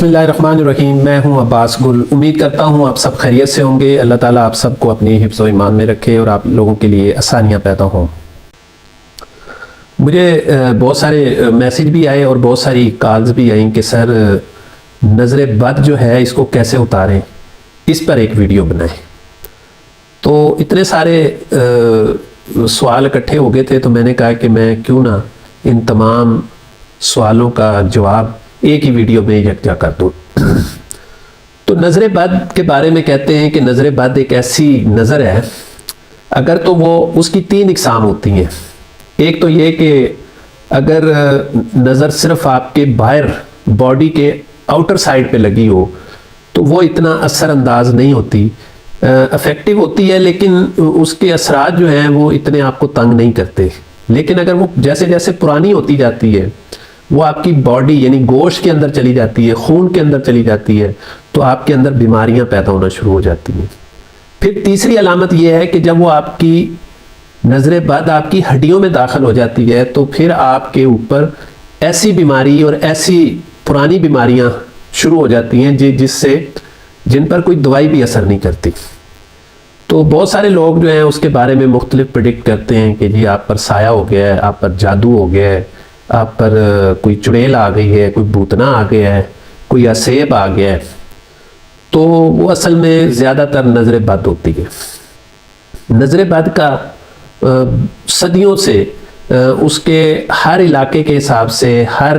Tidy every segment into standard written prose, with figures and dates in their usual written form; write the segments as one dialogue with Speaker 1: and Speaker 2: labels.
Speaker 1: बिस्मिल्लाहिर्रहमानिर्रहीम। मैं हूं अब्बास गुल। उम्मीद करता हूं आप सब खैरियत से होंगे। अल्लाह ताला आप सबको अपनी हिफ्ज़ व ईमान में रखे और आप लोगों के लिए आसानियां पैदा हों। मुझे बहुत सारे मैसेज भी आए और बहुत सारी कॉल्स भी आई कि सर नज़र बद जो है इसको कैसे उतारें, इस पर एक वीडियो बनाएं। तो इतने सारे सवाल इकट्ठे हो गए थे तो मैंने कहा कि मैं क्यों ना इन तमाम सवालों का जवाब एक ही वीडियो में यकजा कर दूँ। तो नज़र बद के बारे में कहते हैं कि नज़र बद एक ऐसी नज़र है, अगर तो वो उसकी तीन इकसाम होती हैं। एक तो ये कि अगर नज़र सिर्फ आपके बाहर बॉडी के आउटर साइड पे लगी हो तो वो इतना असरअंदाज नहीं होती, इफ़ेक्टिव होती है, लेकिन उसके असरात जो हैं वो इतने आपको तंग नहीं करते। लेकिन अगर वो जैसे जैसे पुरानी होती जाती है, वो आपकी बॉडी यानी गोश्त के अंदर चली जाती है, खून के अंदर चली जाती है, तो आपके अंदर बीमारियां पैदा होना शुरू हो जाती हैं। फिर तीसरी अलामत यह है कि जब वो आपकी नज़र बद आपकी हड्डियों में दाखिल हो जाती है तो फिर आपके ऊपर ऐसी बीमारी और ऐसी पुरानी बीमारियां शुरू हो जाती हैं जिन पर कोई दवाई भी असर नहीं करती। तो बहुत सारे लोग जो हैं उसके बारे में मुख्तलिफ प्रेडिक्ट करते हैं कि जी आप पर साया हो गया है, आप पर जादू हो गया है, आप पर कोई चुड़ैल आ गई है, कोई भूतना आ गया है, कोई असेब आ गया है। तो वो असल में ज़्यादातर नज़र बद होती है। नज़र बद का सदियों से उसके हर इलाके के हिसाब से, हर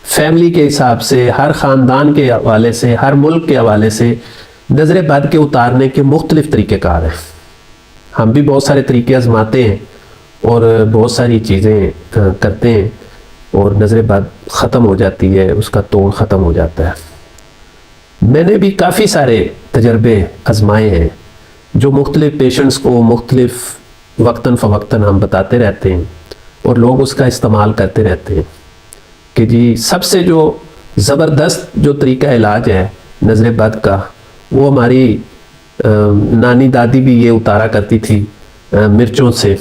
Speaker 1: फैमिली के हिसाब से, हर ख़ानदान के हवाले से, हर मुल्क के हवाले से नज़र बद के उतारने के मुख्तलिफ़ तरीक़ेकार हैं। हम भी बहुत सारे तरीके आजमाते हैं और बहुत सारी चीज़ें करते हैं और नज़र बद ख़त्म हो जाती है, उसका तोड़ ख़त्म हो जाता है। मैंने भी काफ़ी सारे तजर्बे आजमाए हैं जो मुख्तलिफ़ पेशेंट्स को मुख्तलिफ़ वक्तन फ़वक्तन हम बताते रहते हैं और लोग उसका इस्तेमाल करते रहते हैं कि जी सबसे जो ज़बरदस्त जो तरीका इलाज है नज़र बद का, वो हमारी नानी दादी भी ये उतारा करती थी। मिर्चों से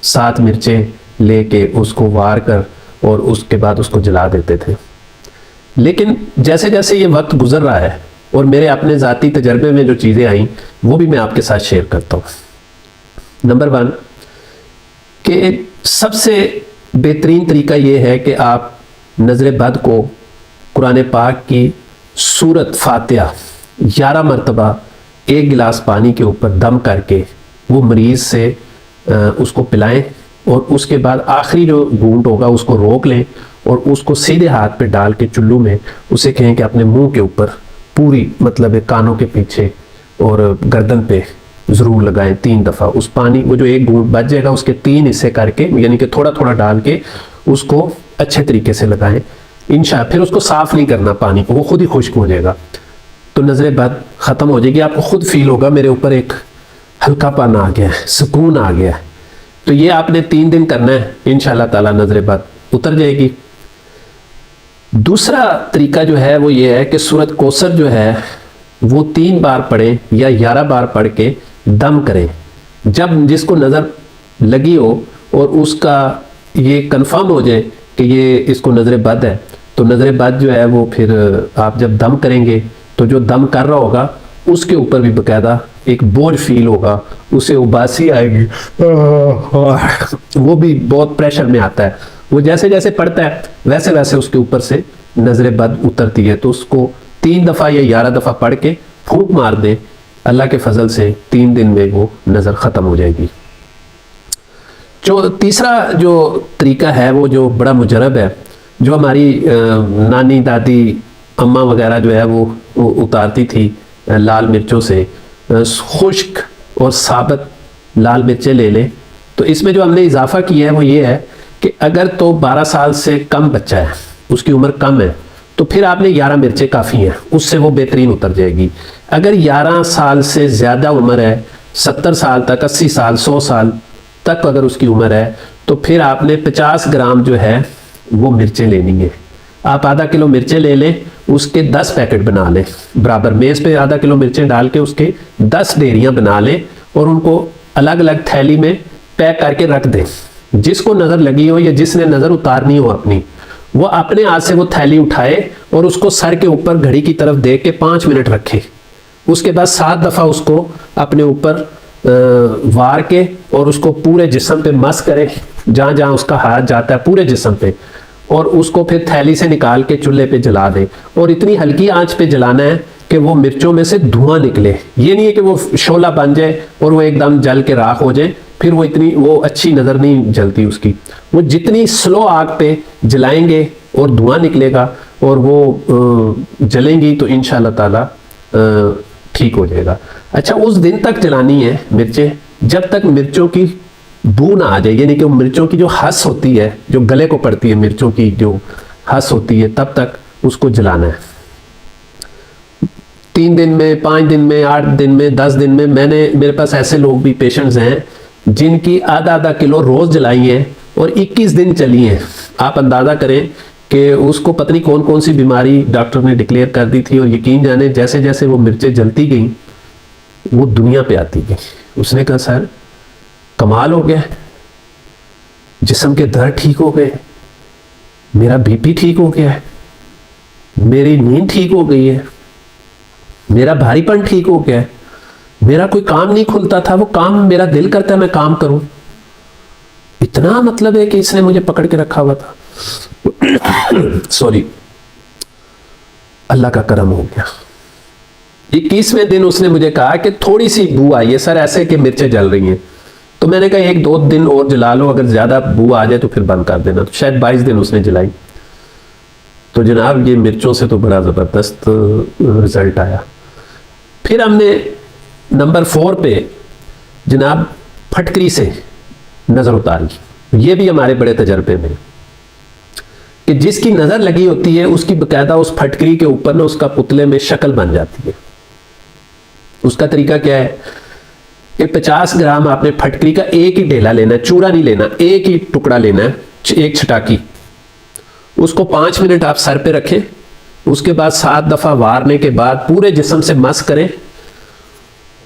Speaker 1: 7 मिर्चें लेके उसको वार कर और उसके बाद उसको जला देते थे। लेकिन जैसे जैसे ये वक्त गुजर रहा है और मेरे अपने ज़ाती तजर्बे में जो चीज़ें आई वो भी मैं आपके साथ शेयर करता हूँ। नंबर 1 कि सबसे बेहतरीन तरीका ये है कि आप नज़र बद को कुरान पाक की सूरत फातिहा 11 मरतबा 1 गिलास पानी के ऊपर दम करके वो मरीज़ से उसको पिलाएं और उसके बाद आखिरी जो घूंट होगा उसको रोक लें और उसको सीधे हाथ पे डाल के चुल्लू में उसे कहें कि अपने मुंह के ऊपर पूरी मतलब कानों के पीछे और गर्दन पे ज़रूर लगाएं 3 दफ़ा। उस पानी वो जो 1 घूंट बच जाएगा उसके 3 हिस्से करके यानी कि थोड़ा थोड़ा डाल के उसको अच्छे तरीके से लगाएं इंशाअल्लाह। फिर उसको साफ़ नहीं करना पानी को, वो खुद ही खुश्क हो जाएगा तो नज़र बद ख़त्म हो जाएगी। आपको खुद फील होगा मेरे ऊपर एक हल्कापन आ गया है, सुकून आ गया है। तो ये आपने 3 दिन करना है, इंशाअल्लाह ताला नज़र बद उतर जाएगी। दूसरा तरीका जो है वो ये है कि सूरत कौसर जो है वो 3 बार पढ़ें या 11 बार पढ़ के दम करें। जब जिसको नज़र लगी हो और उसका ये कंफर्म हो जाए कि ये इसको नज़र बद है तो नज़र बद जो है वो फिर आप जब दम करेंगे तो जो दम कर रहा होगा उसके ऊपर भी बाकायदा एक बोझ फील होगा, उसे उबासी आएगी, वो भी बहुत प्रेशर में आता है। वो जैसे जैसे पढ़ता है वैसे वैसे उसके ऊपर से नज़र बद उतरती है। तो उसको 3 दफ़ा या 11 दफ़ा पढ़ के फूंक मार दे, अल्लाह के फजल से 3 दिन में वो नज़र ख़त्म हो जाएगी। जो तीसरा जो तरीका है वो जो बड़ा मुजरब है, जो हमारी नानी दादी अम्मा वगैरह जो है वो उतारती थी लाल मिर्चों से। खुश्क और साबत लाल मिर्चें ले लें। तो इसमें जो हमने इजाफा किया है वो ये है कि अगर तो 12 साल से कम बच्चा है, उसकी उम्र कम है, तो फिर आपने 11 मिर्चें काफ़ी हैं, उससे वो बेहतरीन उतर जाएगी। अगर 11 साल से ज़्यादा उम्र है, 70 साल तक, 80 साल, 100 साल तक अगर उसकी उम्र है, तो फिर आपने 50 ग्राम जो है वो मिर्चें लेनी है। आप आधा किलो मिर्चें ले लें, उसके 10 पैकेट बना लें बराबर। मेज़ पे आधा किलो मिर्चें डाल के उसके 10 डेरियाँ बना लें और उनको अलग अलग थैली में पैक करके रख दें। जिसको नज़र लगी हो या जिसने नज़र उतारनी हो अपनी, वो अपने हाथ से वो थैली उठाए और उसको सर के ऊपर घड़ी की तरफ देख के 5 मिनट रखे। उसके बाद 7 दफ़ा उसको अपने ऊपर वार के और उसको पूरे जिस्म पे मस करे, जहाँ जहाँ उसका हाथ जाता है पूरे जिस्म पे, और उसको फिर थैली से निकाल के चूल्हे पे जला दे। और इतनी हल्की आंच पे जलाना है कि वो मिर्चों में से धुआं निकले। ये नहीं है कि वो शोला बन जाए और वो एकदम जल के राख हो जाए, फिर वो अच्छी नज़र नहीं जलती उसकी। वो जितनी स्लो आग पे जलाएंगे और धुआं निकलेगा और वो जलेंगी तो इंशाल्लाह ताला ठीक हो जाएगा। अच्छा, उस दिन तक जलानी है मिर्चें जब तक मिर्चों की बू ना आ जाए, यानी कि मिर्चों की जो हस होती है, जो गले को पड़ती है मिर्चों की जो हस होती है, तब तक उसको जलाना है। 3 दिन में, 5 दिन में, 8 दिन में, 10 दिन में, मेरे पास ऐसे लोग भी पेशेंट्स हैं जिनकी आधा किलो रोज जलाई है और 21 दिन चली है। आप अंदाजा करें कि उसको पता नहीं कौन कौन सी बीमारी डॉक्टर ने डिक्लेयर कर दी थी, और यकीन जाने जैसे जैसे वो मिर्चें जलती गई वो दुनिया पे आती गई। उसने कहा सर कमाल हो गया, जिस्म के दर्द ठीक हो गए, मेरा बीपी ठीक हो गया है, मेरी नींद ठीक हो गई है, मेरा भारीपन ठीक हो गया है, मेरा कोई काम नहीं खुलता था वो काम मेरा दिल करता है मैं काम करूं। इतना मतलब है कि इसने मुझे पकड़ के रखा हुआ था। सॉरी, अल्लाह का करम हो गया। 21वें दिन उसने मुझे कहा कि थोड़ी सी बू आई है सर, ऐसे कि मिर्चें जल रही हैं। तो मैंने कहा 1-2 दिन और जला लो, अगर ज्यादा बू आ जाए तो फिर बंद कर देना। तो शायद 22 दिन उसने जलाई। तो जनाब ये मिर्चों से तो बड़ा जबरदस्त रिजल्ट आया। फिर हमने नंबर 4 पे जनाब फटकरी से नजर उतारी। ये भी हमारे बड़े तजर्बे में कि जिसकी नजर लगी होती है उसकी बकायदा उस फटकरी के ऊपर ना उसका पुतले में शक्ल बन जाती है। उसका तरीका क्या है कि 50 ग्राम आपने फटकरी का एक ही ढेला लेना है, चूरा नहीं लेना, एक ही टुकड़ा लेना है, एक छटाकी। उसको 5 मिनट आप सर पे रखें, उसके बाद 7 दफा वारने के बाद पूरे जिस्म से मस करें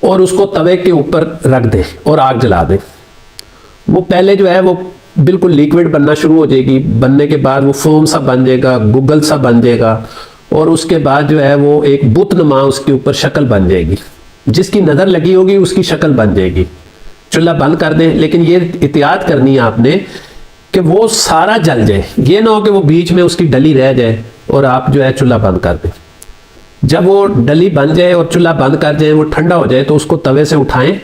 Speaker 1: और उसको तवे के ऊपर रख दें और आग जला दें। वो पहले जो है वो बिल्कुल लिक्विड बनना शुरू हो जाएगी, बनने के बाद वो फोम सा बन जाएगा, गुगल सा बन जाएगा, और उसके बाद जो है वो एक बुत नुमा उसके ऊपर शक्ल बन जाएगी। जिसकी नज़र लगी होगी उसकी शक्ल बन जाएगी। चूल्हा बंद कर दें, लेकिन ये एहतियात करनी है आपने कि वो सारा जल जाए, ये ना हो कि वो बीच में उसकी डली रह जाए और आप जो है चूल्हा बंद कर दें। जब वो डली बन जाए और चूल्हा बंद कर जाए, वो ठंडा हो जाए, तो उसको तवे से उठाएं,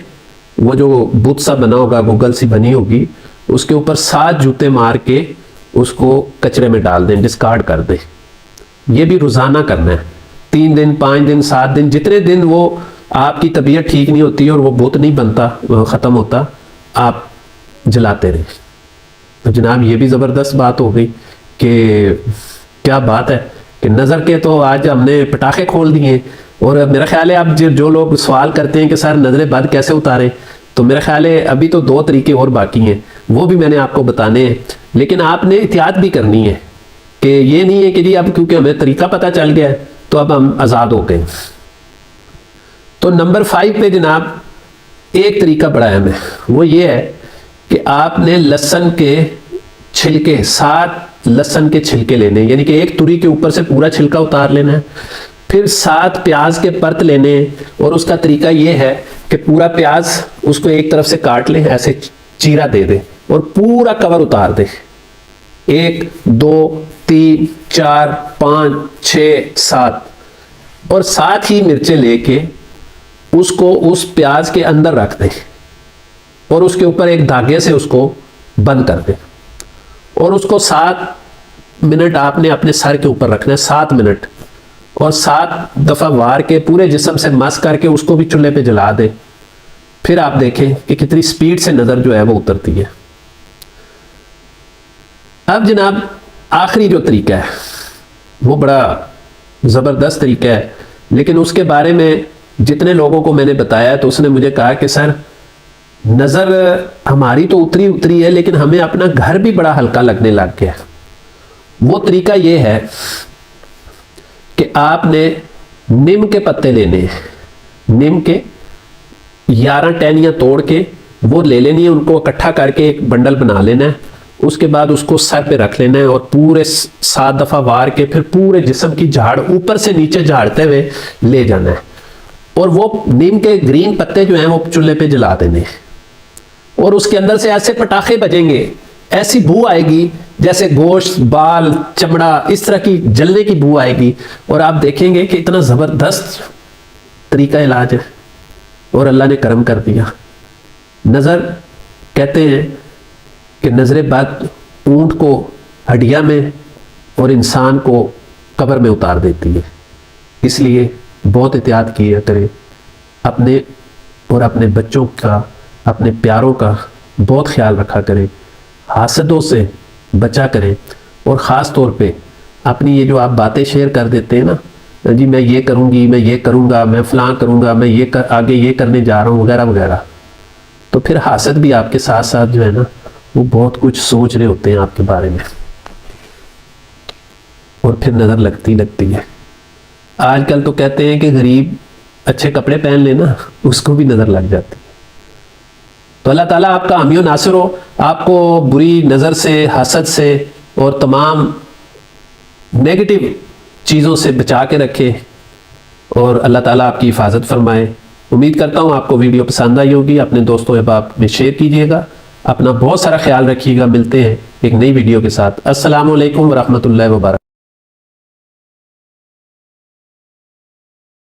Speaker 1: वो जो बुत सा बना होगा, गुगल सी बनी होगी, उसके ऊपर 7 जूते मार के उसको कचरे में डाल दें, डिस्कार्ड कर दें। ये भी रोजाना करना है, 3 दिन, 5 दिन, 7 दिन, जितने दिन वो आपकी तबीयत ठीक नहीं होती और वो बुत नहीं बनता, ख़त्म होता, आप जलाते रहें। तो जनाब ये भी ज़बरदस्त बात हो गई कि क्या बात है कि नज़र के तो आज हमने पटाखे खोल दिए। और मेरा ख्याल है अब जो लोग सवाल करते हैं कि सर नज़र बद कैसे उतारें, तो मेरा ख्याल है अभी तो 2 तरीके और बाकी हैं, वो भी मैंने आपको बताने हैं। लेकिन आपने एहतियात भी करनी है कि ये नहीं है कि जी अब क्योंकि हमें तरीका पता चल गया है तो अब हम आज़ाद हो गए। तो नंबर 5 पे जनाब एक तरीका बड़ा अहम है, वो ये है कि आपने लहसुन के छिलके, 7 लहसुन के छिलके लेने, यानी कि एक तुरी के ऊपर से पूरा छिलका उतार लेना है। फिर 7 प्याज के परत लेने, और उसका तरीका ये है कि पूरा प्याज उसको एक तरफ से काट लें, ऐसे चीरा दे दें और पूरा कवर उतार दें। 1 2 3 4 5 6 7, और 7 ही मिर्चें लेके उसको उस प्याज के अंदर रख दें और उसके ऊपर एक धागे से उसको बंद कर दें, और उसको 7 मिनट आपने अपने सर के ऊपर रखना है, 7 मिनट, और 7 दफा वार के पूरे जिस्म से मस करके उसको भी चूल्हे पे जला दें। फिर आप देखें कि कितनी स्पीड से नजर जो है वो उतरती है। अब जनाब आखिरी जो तरीका है वो बड़ा जबरदस्त तरीका है, लेकिन उसके बारे में जितने लोगों को मैंने बताया तो उसने मुझे कहा कि सर नजर हमारी तो उतरी है, लेकिन हमें अपना घर भी बड़ा हल्का लगने लग गया। वो तरीका ये है कि आपने नीम के पत्ते लेने हैं, नीम के 11 टहनियाँ तोड़ के वो ले लेनी है, उनको इकट्ठा करके एक बंडल बना लेना है, उसके बाद उसको सर पे रख लेना है और पूरे 7 दफ़ा वार के फिर पूरे जिस्म की झाड़ ऊपर से नीचे झाड़ते हुए ले जाना है। और वो नीम के ग्रीन पत्ते जो हैं वो चूल्हे पे जला देने हैं और उसके अंदर से ऐसे पटाखे बजेंगे, ऐसी बू आएगी जैसे गोश्त, बाल, चमड़ा इस तरह की जलने की बू आएगी। और आप देखेंगे कि इतना ज़बरदस्त तरीका इलाज है और अल्लाह ने करम कर दिया। नज़र कहते हैं कि नज़र बद ऊंट को हड्डियाँ में और इंसान को कब्र में उतार देती है, इसलिए बहुत एहतियात किया करें। अपने और अपने बच्चों का, अपने प्यारों का बहुत ख्याल रखा करें, हासदों से बचा करें। और ख़ास तौर पे अपनी ये जो आप बातें शेयर कर देते हैं ना, जी मैं ये करूँगी, मैं ये करूँगा, मैं फ़लाँ करूँगा, मैं ये आगे ये करने जा रहा हूँ वगैरह वगैरह, तो फिर हासद भी आपके साथ साथ जो है ना वो बहुत कुछ सोच रहे होते हैं आपके बारे में और फिर नज़र लगती है। आजकल तो कहते हैं कि गरीब अच्छे कपड़े पहन लेना उसको भी नज़र लग जाती है। तो अल्लाह ताला आपका हामी और नासिर हो, आपको बुरी नज़र से, हसद से और तमाम नेगेटिव चीज़ों से बचा के रखे और अल्लाह ताला आपकी हिफाजत फरमाए। उम्मीद करता हूँ आपको वीडियो पसंद आई होगी। अपने दोस्तों अहबाब में शेयर कीजिएगा। अपना बहुत सारा ख्याल रखिएगा। मिलते हैं एक नई वीडियो के साथ। अस्सलामु अलैकुम व रहमतुल्लाहि व बरकातहू।